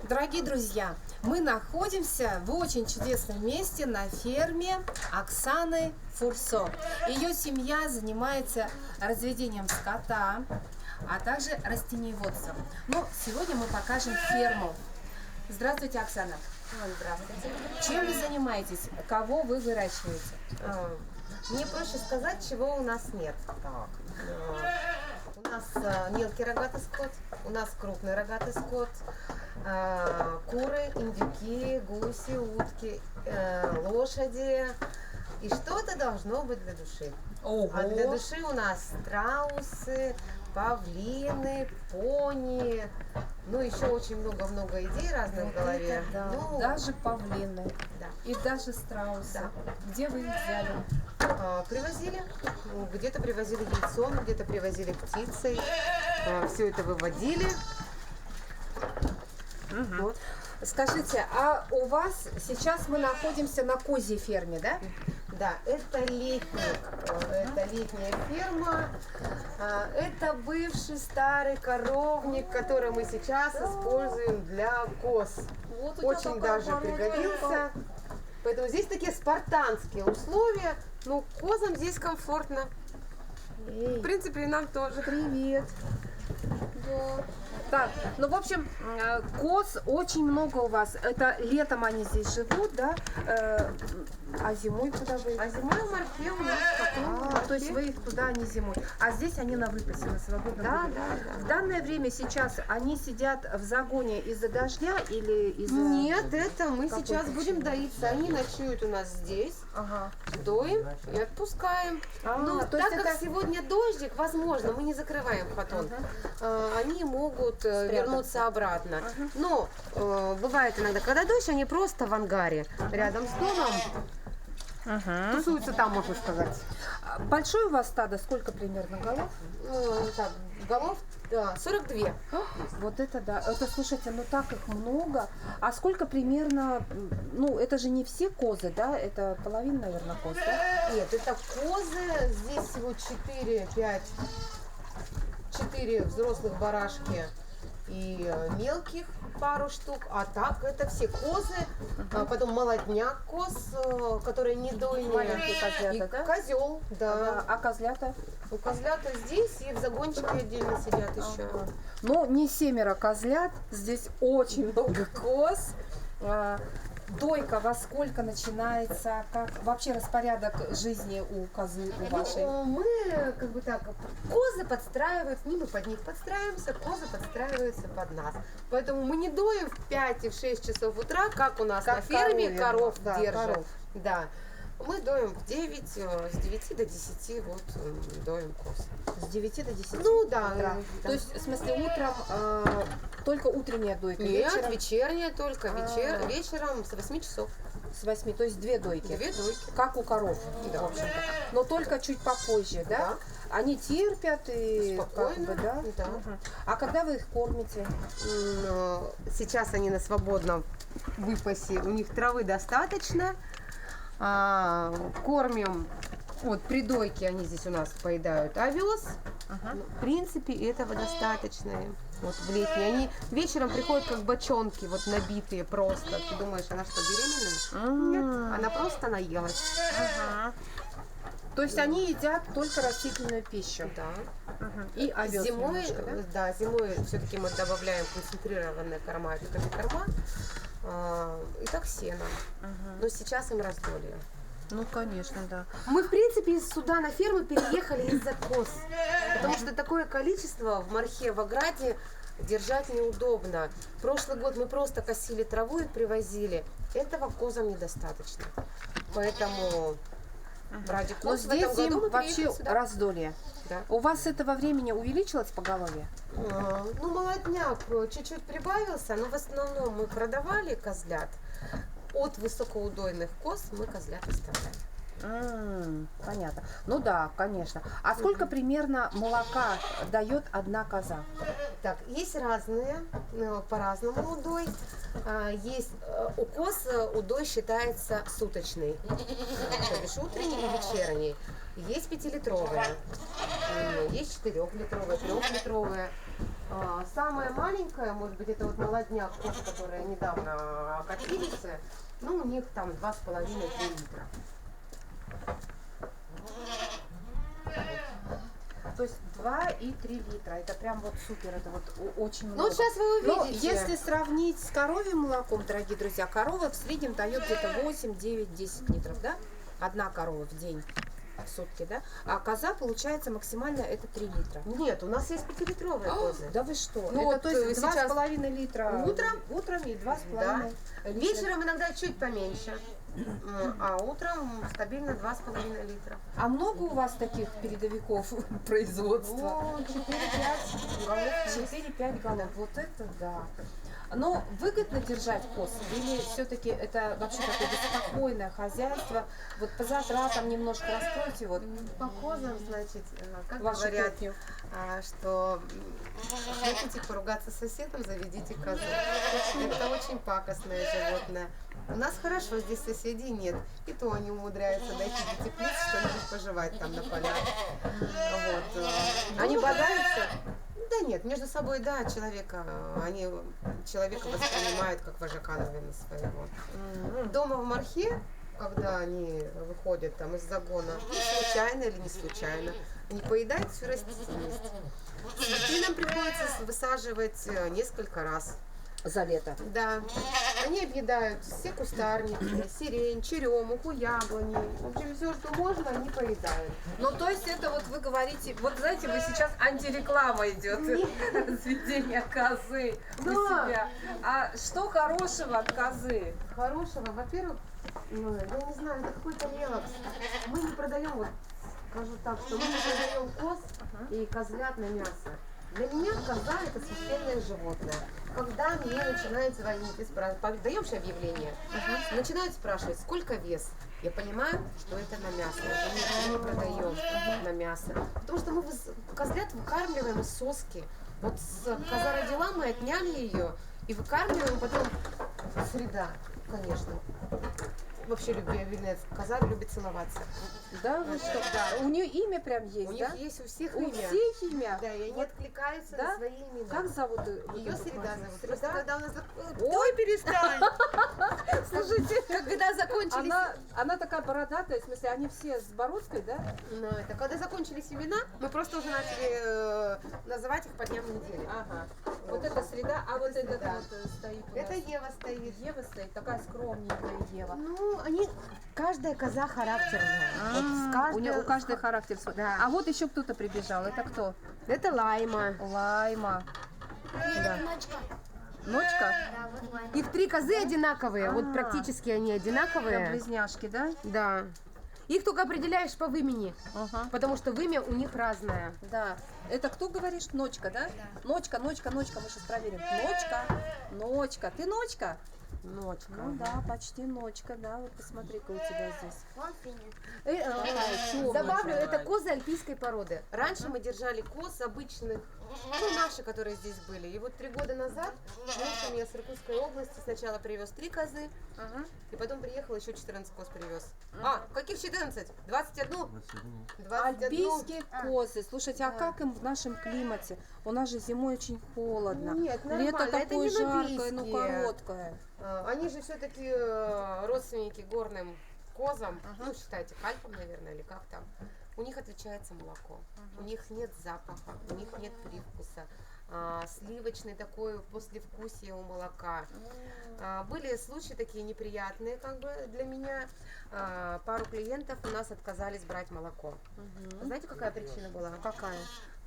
Дорогие друзья, мы находимся в очень чудесном месте на ферме Оксаны Фурсо. Ее семья занимается разведением скота, а также растениеводством. Но сегодня мы покажем ферму. Здравствуйте, Оксана. Здравствуйте. Чем вы занимаетесь? Кого вы выращиваете? Мне проще сказать, чего у нас нет. Так. У нас мелкий рогатый скот, у нас крупный рогатый скот, куры, индюки, гуси, утки, лошади. И что-то должно быть для души. Ого. А для души у нас страусы, павлины, пони. Ну, еще очень много-много идей разных в голове. Да. Ну, Даже павлины. да. И даже страусы. Да. Где вы их взяли? Привозили. Где-то привозили яйцом, где-то привозили птицей. Все это выводили. Вот. Скажите, а у вас сейчас мы находимся на козьей ферме, да? Да, это летник, это летняя ферма, это бывший старый коровник, который мы сейчас используем для коз. Вот Очень даже пригодился. Поэтому здесь такие спартанские условия, но козам здесь комфортно. В принципе, и нам тоже. Привет. Да. Так, ну, в общем, коз очень много у вас. Это летом они здесь живут, да? А зимой куда вы? А зимой в морфе у нас потом. То есть вы их туда, не зимой. А здесь они на выпасе, на свободном выгуле. Да. В данное время сейчас они сидят в загоне из-за дождя или из-за... Нет, это мы Какой сейчас причины? будем доиться. Они ночуют у нас здесь. Ага. Доим и отпускаем. Но то так есть как это- сегодня дождик, возможно, мы не закрываем хатон, они могут вернуться обратно. Но бывает иногда, когда дождь, они просто в ангаре рядом с домом тусуются там, можно сказать. Большое у вас стадо? Сколько примерно голов? Так, голов 42. Вот это да. Это, слушайте, ну так их много. А сколько примерно, ну это же не все козы, да? Это половина, наверное, коз, да? Нет, это козы, здесь всего 4 взрослых барашки и мелких пару штук, а так это все козы, потом молодняк коз, которые не дойные, Маленькие козлята, да? козел, да. А козлята? У козлята здесь и в загончике отдельно сидят еще. Но не 7 козлят, здесь очень много коз. Дойка во сколько начинается? Как вообще распорядок жизни у козы у вашей? Мы как бы так, козы подстраиваются, не мы под них подстраиваемся, козы подстраиваются под нас. Поэтому мы не доим в 5 и в 6 часов утра, как у нас Как на ферме коровья, коров да, держат. коров. Да. Мы доим в 9, с 9 до 10 вот доим коз. С 9 до 10 Ну да. утра. Да. То есть, в смысле, утром только утренняя дойка? Нет, вечером вечерняя только, вечером с 8 часов. с 8, то есть 2 дойки? 2 дойки. Как у коров, Да. в общем-то. Но только чуть попозже, да? Да. Они терпят и Спокойно, как бы, да? да. Мгм. А когда вы их кормите? Сейчас они на свободном выпасе, у них травы достаточно. Кормим, вот при дойке они здесь у нас поедают овес. В принципе, этого достаточно. Вот в летние. Они вечером приходят как бочонки, вот набитые просто. Ты думаешь, она что, беременная? Нет, она просто наелась. То есть они едят только растительную пищу? Да. И овес Зимой, немножко, да? да, зимой все-таки мы добавляем концентрированные корма, это комбикорма, и так сено. Но сейчас им раздолье. Ну, конечно, да. Мы, в принципе, сюда на ферму переехали из-за коз, потому что такое количество в морхе, в ограде держать неудобно. Прошлый год мы просто косили траву и привозили. Этого козам недостаточно. Поэтому ради Но коз в этом здесь году мы им вообще приехали сюда. раздолье. Да. У вас с этого времени увеличилось поголовье? Ну, молодняк чуть-чуть прибавился, но в основном мы продавали козлят. От высокоудойных коз мы козлят оставляем. Понятно. Ну да, конечно. А сколько примерно молока дает одна коза? Так, есть разные, по-разному удой. Есть у коз удой считается суточный, то бишь утренний и вечерний. Есть 5-литровая, есть 4-литровая, 3-литровая. Самая маленькая, может быть, это вот молодняк, коз, которые недавно окатились, ну, у них там 2,5-3 литра. То есть 2 и 3 литра. Это прям вот супер, это вот очень много. Ну, сейчас вы Но увидите. если сравнить с коровьим молоком, дорогие друзья, корова в среднем дает где-то 8, 9, 10 литров, да? Одна корова в день, в сутки, да? А коза, получается, максимально это 3 литра. Нет, у нас есть 5-литровые козы. Да вы что? Ну, это вот, то есть сейчас 2,5 литра утром и 2,5 Да. литра. Вечером иногда чуть поменьше, а утром стабильно 2,5 литра. А много у вас таких передовиков производства? Ну, 4-5 голов. 4-5 голов. Вот это да. Но выгодно держать коз? Или все-таки это вообще такое беспокойное хозяйство? Вот по затратам немножко раскройте вот По козам, значит, как вашу говорят, кухню. что хотите поругаться с соседом, заведите козу. Это очень пакостное животное. У нас хорошо, здесь соседей нет. И то они умудряются дойти до теплиц, что-нибудь пожевать там на полях. Вот. Они бодаются? Да нет, между собой, да, они человека воспринимают как вожака, наверное, своего. Дома в Мархе, когда они выходят там из загона, ну, случайно или не случайно, они поедают всю растительность. Цветы нам приходится высаживать несколько раз. За лето. Да, они объедают все кустарники, сирень, черемуху, яблони. В общем, все, что можно, они поедают. Ну, то есть это вот вы говорите, вот знаете, вы сейчас антиреклама идет, разведение козы у Да. себя. А что хорошего от козы? Хорошего, во-первых, ну, я не знаю, это какой-то мелочь. Мы не продаем, вот скажу так, что мы не продаем коз и козлят на мясо. Для меня коза это священное животное. Когда мне начинают звонить и спрашивать, даем же объявление, начинают спрашивать, сколько вес, я понимаю, что это на мясо, мы не продаем на мясо. Потому что мы козлят выкармливаем из соски. Вот коза родила, мы отняли ее и выкармливаем, потом среда, конечно. Вообще любвеобильная коза любит целоваться. Да, вы что? Да. У нее имя прям есть, У да? них есть у всех У имя. всех имя? Да, и они Вот, откликаются да? на свои имена. Как зовут Ее эту Среда козу? зовут. Среда? Просто когда у нас... Ой, перестань! Слушайте, Когда закончились... она такая бородатая, в смысле, они все с бородкой, да? Ну, это когда закончились имена, мы просто уже начали называть их по дням недели. Ага. Вот это среда, а вот этот Среда. вот стоит у Это нас. Ева стоит. Ева стоит, такая скромненькая Ева. Ну, каждая коза характерная. Вот У каждой характер свой. Да. А вот еще кто-то прибежал. Это кто? Это Лайма. Лайма. Да. Ночка. Ночка? Да, вот Лайма. Их 3 козы одинаковые, вот А. практически они Прям одинаковые. близняшки, да? Да. Их только определяешь по имени, Ага. потому что вымя у них разное. Да. Это кто говоришь? Ночка, да? Ночка, ночка, ночка. Мы сейчас проверим. Ночка. Ночка. Ты ночка? Ночка. Ну да, почти ночка, да. Вот посмотри-ка у тебя здесь. Вон финя. темная. Добавлю, это козы альпийской породы. Раньше мы держали коз обычных, ну, наши, которые здесь были. И вот 3 года назад муж у меня с Иркутской области сначала привез 3 козы, Ага. и потом приехал еще 14 коз привез. А, каких 14? 21? 21. Альпийские козы. Слушайте, а как им в нашем климате? У нас же зимой очень холодно. Нет, нормально. Лето Это такое не жаркое, но нудистские. короткое. Они же все-таки родственники горным козам, ну, считайте, к Альпам, наверное, или как там. У них отличается молоко, у них нет запаха, у них нет привкуса. Сливочный такой послевкусие у молока. Были случаи такие неприятные, как бы для меня. Пару клиентов у нас отказались брать молоко. Знаете, какая причина была? Какая?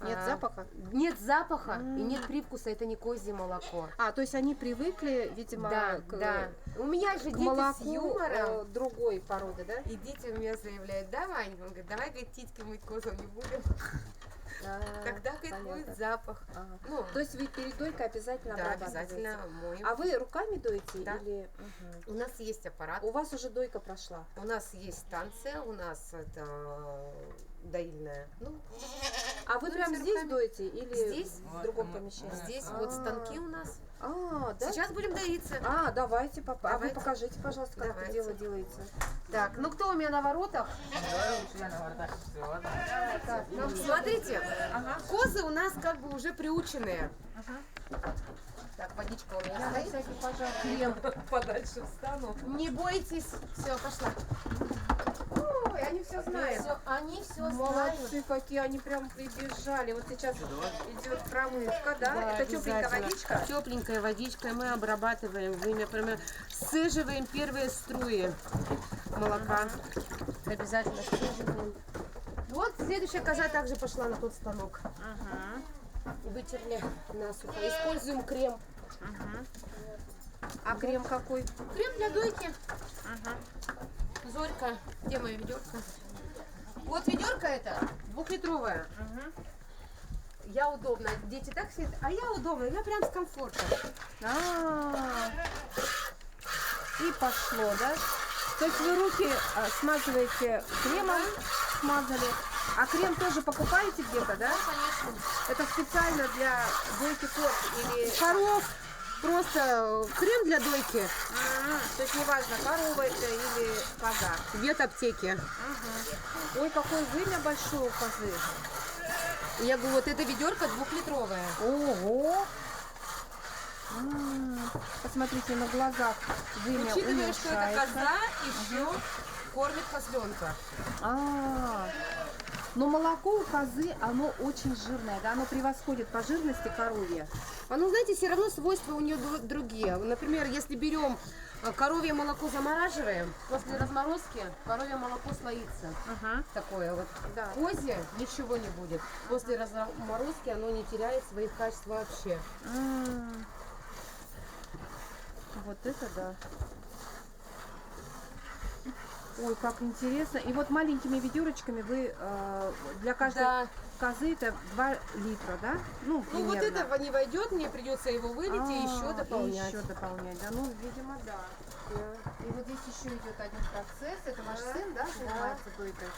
Нет запаха? Нет запаха и нет привкуса, это не козье молоко. А, то есть они привыкли, видимо, Да, к, да. У меня же к дети молоку с юмором. другой породы, да? И дети у меня заявляют, да, Вань, он говорит, давай, говорит, титьки мыть козам не будем. Когда, говорит, понятно. будет запах. Ага. Ну, То есть вы перед дойкой обязательно да, обрабатываете? обязательно моем. А вы руками доите Да. или... У нас есть аппарат, У вас уже дойка прошла? у нас есть станция, у нас это доильная. Ну, А вы прям здесь руками. доите или Здесь. в другом помещении? здесь вот станки у нас. А, да? Сейчас будем доиться. А, давайте, а вы Давайте. покажите, пожалуйста, как это Давайте. дело делается. Так, ну кто у меня на воротах? Так, ну, смотрите, козы у нас как бы уже приученные. Так, водичка у меня стоит. Всякий пожар. Крем. Подальше встану. Не бойтесь. Все, пошла. Ой, они все знают. Они все Молодцы какие, они прям прибежали. Вот сейчас идет промывка, да? Это тепленькая водичка? Тепленькая водичка. Мы обрабатываем вымя, прямо сцеживаем первые струи молока. Обязательно сцеживаем. Вот следующая коза также пошла на тот станок. Вытерли насухо. Используем крем. А крем какой? Крем для дойки. Зорька, где моя ведерко? Вот ведерко это, 2-литровая. Я удобно. Дети так сидят, а я удобно. Я прям с комфортом. И пошло, да? То есть вы руки смазываете кремом, смазали, а крем тоже покупаете где-то, да? Конечно. Это специально для дойки коз или... Коров. Просто крем для дойки. То есть неважно, корова это или коза. В ветаптеке. Ой, какое вымя большое у козы. Я говорю, вот эта ведерко 2-литровая. Ого! Посмотрите, на глазах вымя Учитывая, что это уменьшается. коза, еще кормит козленка. Но молоко у козы, оно очень жирное, да? Оно превосходит по жирности коровье. Оно, знаете, все равно свойства у нее другие. Например, если берем коровье молоко, замораживаем, после разморозки коровье молоко слоится. Такое вот. Да. Козье ничего не будет. После разморозки оно не теряет своих качеств вообще. Вот это да. Ой, как интересно. И вот маленькими ведерочками вы для каждой Да. козы это 2 литра, да? Ну, Ну вот примерно. это не войдет, мне придется его вылить и еще дополнять. Еще дополнять, да. Ну, видимо, да. И вот здесь еще идет один процесс. Это ваш сын, да, занимается дойкой?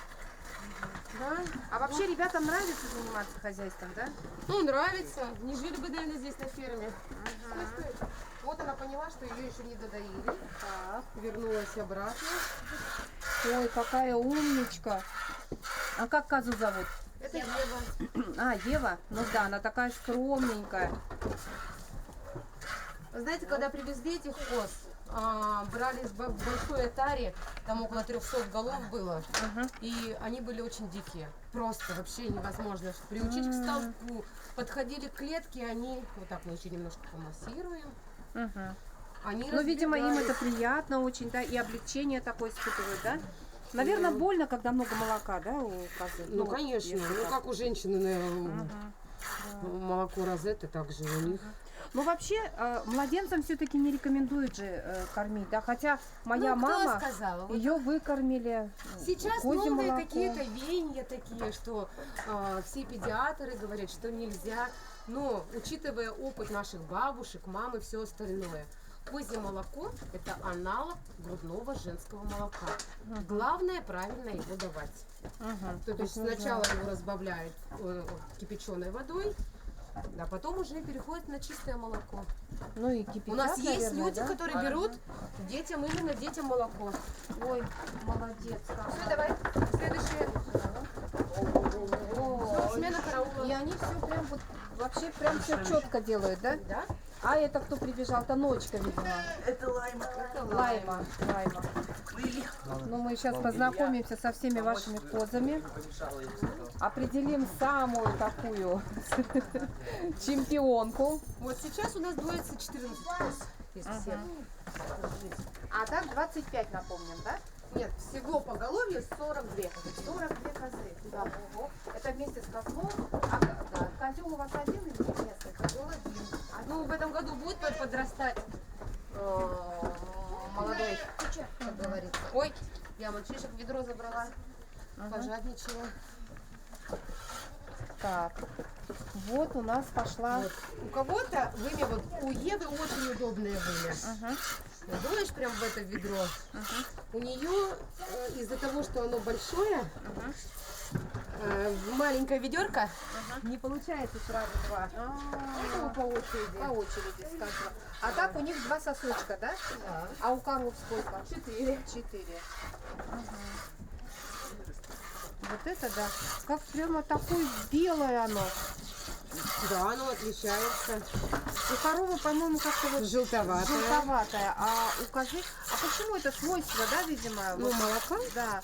Да. А вообще ребятам нравится заниматься хозяйством, да? Ну, нравится. Не жили бы, наверное, здесь на ферме. Стой, стой. Вот она поняла, что ее еще не додоили. Так. Вернулась обратно. Ой, какая умничка. А как козу зовут? Это Ева. А, Ева? Ну да, она такая скромненькая. Вы знаете, когда привезли этих коз, брали в большой отаре, там около 300 голов было, и они были очень дикие. Просто вообще невозможно приучить к столбу. Подходили к клетке, они, вот так мы еще немножко помассируем. Они Ну, видимо, им разбегались. это приятно очень, да, и облегчение такое испытывают, да? Наверное, больно, когда много молока, да, у козы? Ну, конечно. если Ну, так. как у женщины молоко розетты, так же у них. Ну, вообще, младенцам все-таки не рекомендуют же кормить, да, хотя моя Ну, кто мама, сказал? Вот ее выкормили сейчас козье новые молоко. какие-то веяния такие, что все педиатры говорят, что нельзя. Но, учитывая опыт наших бабушек, мам и все остальное, козье молоко – это аналог грудного женского молока. Главное – правильно его давать. То есть сначала его разбавляют кипяченой водой, а потом уже переходит на чистое молоко. Ну и кипятят, У нас есть наверное, люди, да? которые берут детям, именно детям молоко. Ой, молодец. Все, давай, следующее. Всё, смена караула. И они все прям вот, вообще прям все четко делают, да? Да? А это кто прибежал? Это Ночка, видимо. Это лайма. Лайма. Ну, мы сейчас познакомимся со всеми вашими козами. Определим самую такую чемпионку. Вот сейчас у нас доится 14 коз из всех. А так 25, напомним, да? Нет, всего поголовье 42. 42 козы. Да. Ого. Это вместе с козлом. А козел у вас один или несколько? Козел один. Ну, в этом году будет подрастать молодой, как говорится. Ой, я мальчишек ведро забрала, пожадничала. Так, вот у нас пошла. Вот. У кого-то вымя, вот у Евы очень удобное вымя. Дуешь прям в это ведро. У нее из-за того, что оно большое, Маленькая ведерко. Не получается сразу два. Поэтому по очереди. По очереди, скажем. А так у них 2 сосочка, да? Да. А у коров сколько? 4. 4. Вот это да. Как прямо такое белое оно. Да, оно отличается. У коровы, по-моему, как-то вот Желтоватое. желтоватое, а у козы... А почему это свойство, да, видимо? Ну, вот, молока. да.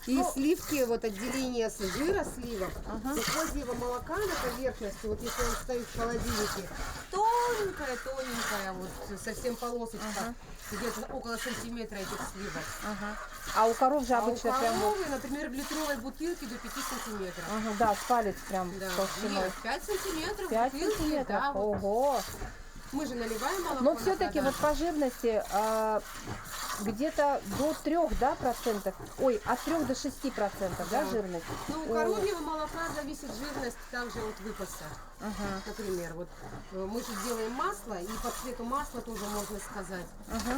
И Ну, сливки, вот отделение с жира сливок, у козьего молока на поверхности, вот если он стоит в холодильнике, тоненькая, вот совсем полосочка, где-то около сантиметра этих сливок. Ага. А у коров же А у обычно прям вот... коровы, например, в литровой бутылке до 5 сантиметров. Ага, да, с палец прям Да. толщиной. Нет, 5 сантиметров 5 бутылки, сантиметров? да, вот. Ого! Мы же наливаем молоко. Но на все-таки продажу. вот по жирности где-то до 3, да, процентов, ой, от 3 до 6 процентов, да, Да. жирность? Ну, у коровьего молока зависит жирность также от выпаса. Ага. Например, вот мы же делаем масло, и по цвету масла тоже можно сказать.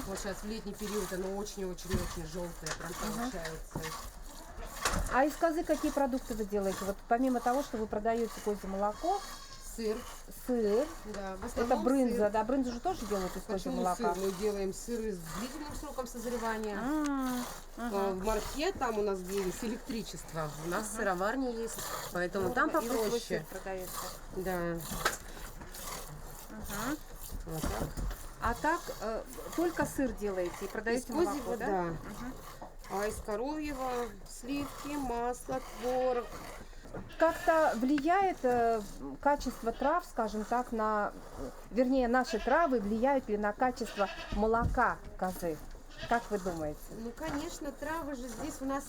Вот сейчас в летний период оно очень-очень-очень желтое прям получается. А из козы какие продукты вы делаете? Вот помимо того, что вы продаете козье молоко, Сыр, сыр, да, в это основном брынза, сыр. да, брынзу же тоже делают из козьего Почему молока? сыр? Мы делаем сыры с длительным сроком созревания. Ага. В Марке, там у нас где есть электричество, у нас сыроварня есть, поэтому там И вот свой попроще. сыр продается. Да. Ага. Вот так. А так только сыр делаете и Из продаете козьего, молоко, да? да. А из коровьего сливки, масло, творог. Как-то влияет качество трав, скажем так, на, вернее, наши травы влияют ли на качество молока козы? Как вы думаете? Ну, конечно, травы же здесь у нас,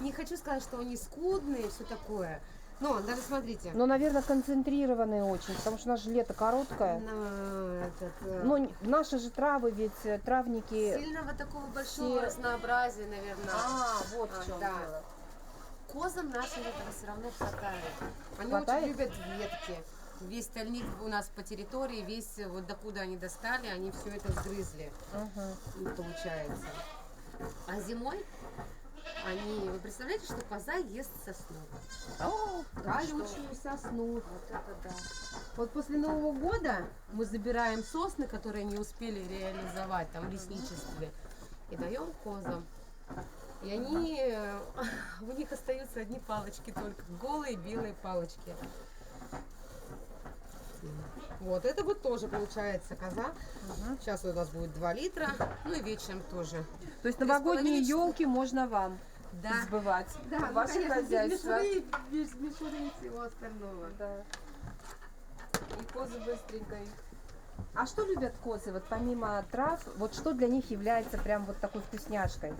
не хочу сказать, что они скудные, все такое. Но даже смотрите, Ну, наверное, концентрированные очень, потому что у нас же лето короткое. Ну, наши же травы, ведь травники... сильного такого большого все- разнообразия, наверное. вот в чем да. дело. Козам нашим этого все равно хватает. Они Хватает? очень любят ветки. Весь стальник у нас по территории, весь вот докуда они достали, они все это сгрызли, получается. А зимой они, вы представляете, что коза ест сосну? О, Колючую сосну. вот это да. Вот после Нового года мы забираем сосны, которые не успели реализовать там в лесничестве, и даем козам. И они, у них остаются одни палочки только, голые белые палочки. Вот, это вот тоже получается коза. Сейчас у нас будет 2 литра, ну и вечером тоже. То есть 3,5 новогодние часа. елки можно вам Да. сбывать. Да, ну, Ваше конечно, хозяйство. без мишуры и всего остального. Да. И козы быстренько. А что любят козы, вот помимо трав, вот что для них является прям вот такой вкусняшкой?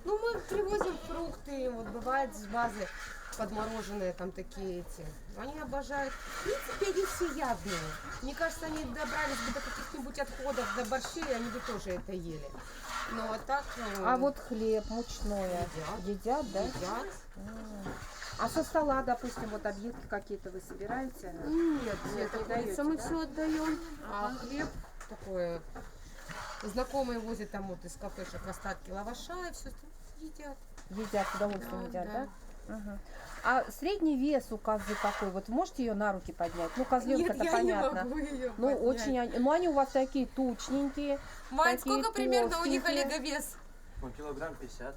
Ну, мы привозим фрукты, вот бывает с базы подмороженные там такие эти. Они обожают. В принципе, они всеядные. Мне кажется, они добрались бы до каких-нибудь отходов, до борщей, они бы тоже это ели. Ну, а так... А вот хлеб, мучное, едят, да? едят. А со стола, допустим, вот объедки какие-то вы собираете? Нет, Нет, не это даете, мы да? все отдаем. А хлеб такое... Знакомые возят там вот из кафешек остатки лаваша и все едят. Едят, с удовольствием Да, едят, да. да? Ага. А средний вес у козы какой? Вот можете ее на руки поднять? Ну, козленка-то Нет, я понятно. не могу ее Ну, поднять. очень, ну, они у вас такие тучненькие. Мать, такие сколько примерно у них, толстенькие. Олега, вес? Ну, килограмм 50.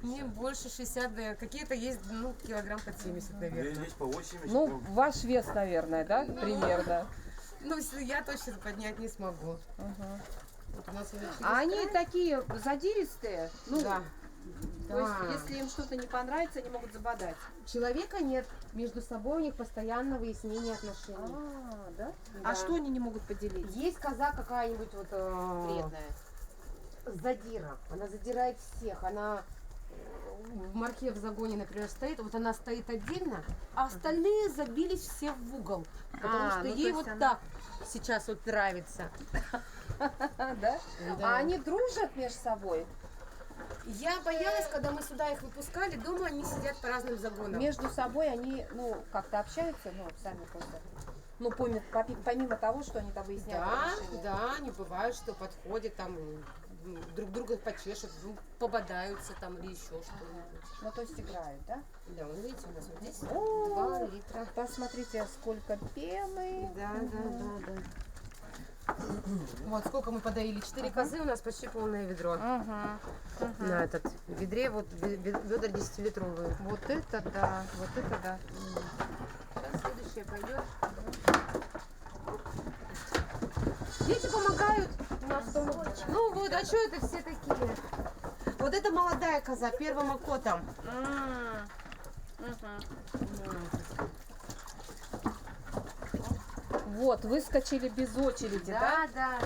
Не больше 60, да, какие-то есть, ну, килограмм под 70, наверное. Есть по 80. Ну, ваш вес, наверное, да, примерно. Ну, я точно поднять не смогу. Ага. Вот у нас уже через А они край. такие задиристые? Ну, Да. то есть, Да. если им что-то не понравится, они могут забодать. Человека нет, между собой у них постоянно выяснение отношений. Да? Да. А что они не могут поделить? Есть коза какая-нибудь вот Вредная. задира, она задирает всех, она в марке в загоне, например, стоит, вот она стоит отдельно, а остальные забились все в угол, потому что ну, то ей есть вот она- так сейчас вот нравится. Да? Да. А они дружат между собой? Я боялась, когда мы сюда их выпускали, дома они сидят по разным загонам. Между собой они, ну, как-то общаются, ну, сами просто. Ну, помимо того, что они там выясняют Да, отношения. да, не бывает, что подходят там, друг друга почешут, пободаются там или еще что-нибудь. Ну, то есть играют, да? Да, вы видите, у нас вот здесь О, 2 литра. Посмотрите, сколько пены. Да, да. Вот сколько мы подоили. 4 козы, у нас почти полное ведро. Ага. На этот ведре вот ведра 10-литровые. Вот это да, вот это да. Сейчас следующее пойдет. Дети помогают. У нас ну вот, а что это все такие? Вот это молодая коза, первым окотом. Вот, выскочили без очереди, да? Да.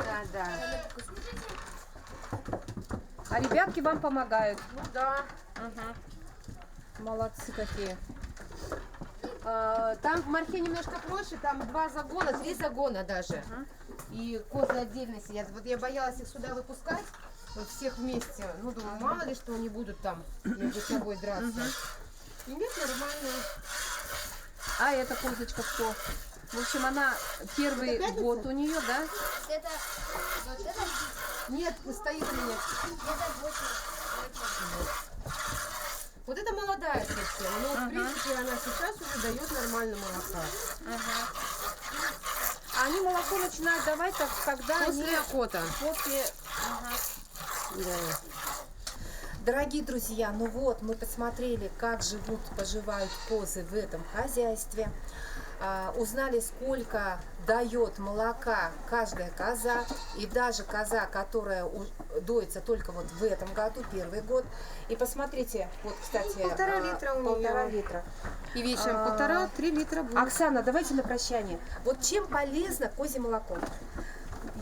А ребятки вам помогают. Ну да. Молодцы какие. Там в Мархе немножко проще, там 2 загона, 3 загона даже. И козы отдельно сидят. Вот я боялась их сюда выпускать, вот всех вместе. Ну, думаю, мало ли, что они будут там между собой драться. И нет, нормально. А эта козочка кто? В общем, она первый Это пятница? год у нее, да? Это вот это Нет, стоит у меня. где-то 8. Вот это молодая совсем. Но, в принципе, она сейчас уже дает нормально молока. А они молоко начинают давать, когда После они охота. после... Да. Дорогие друзья, ну вот, мы посмотрели, как живут, поживают козы в этом хозяйстве. Узнали, сколько дает молока каждая коза. И даже коза, которая доится только вот в этом году, первый год. И посмотрите, вот, кстати, 1,5 литра у нее. 1,5 литра. И вечером 1,5-3 литра будет. Оксана, давайте на прощание. Вот чем полезно козье молоко?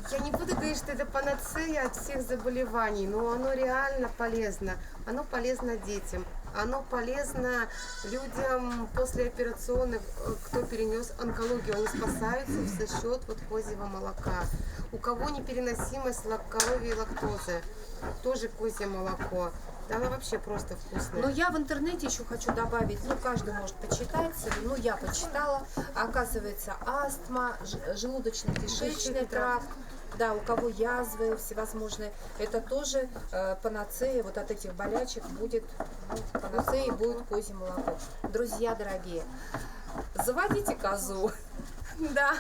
Я не буду говорить, что это панацея от всех заболеваний, но оно реально полезно. Оно полезно детям. Оно полезно людям послеоперационных, кто перенес онкологию. Они спасаются за счет вот козьего молока. У кого непереносимость коровьей лактозы, тоже козье молоко. Да, оно вообще просто вкусное. Но я в интернете еще хочу добавить, ну, каждый может почитать, ну, я почитала, оказывается, астма, желудочно-кишечный тракт, да, у кого язвы всевозможные, это тоже панацея, вот от этих болячек будет, ну, панацеей будет козье молоко. Друзья дорогие, заводите козу, да.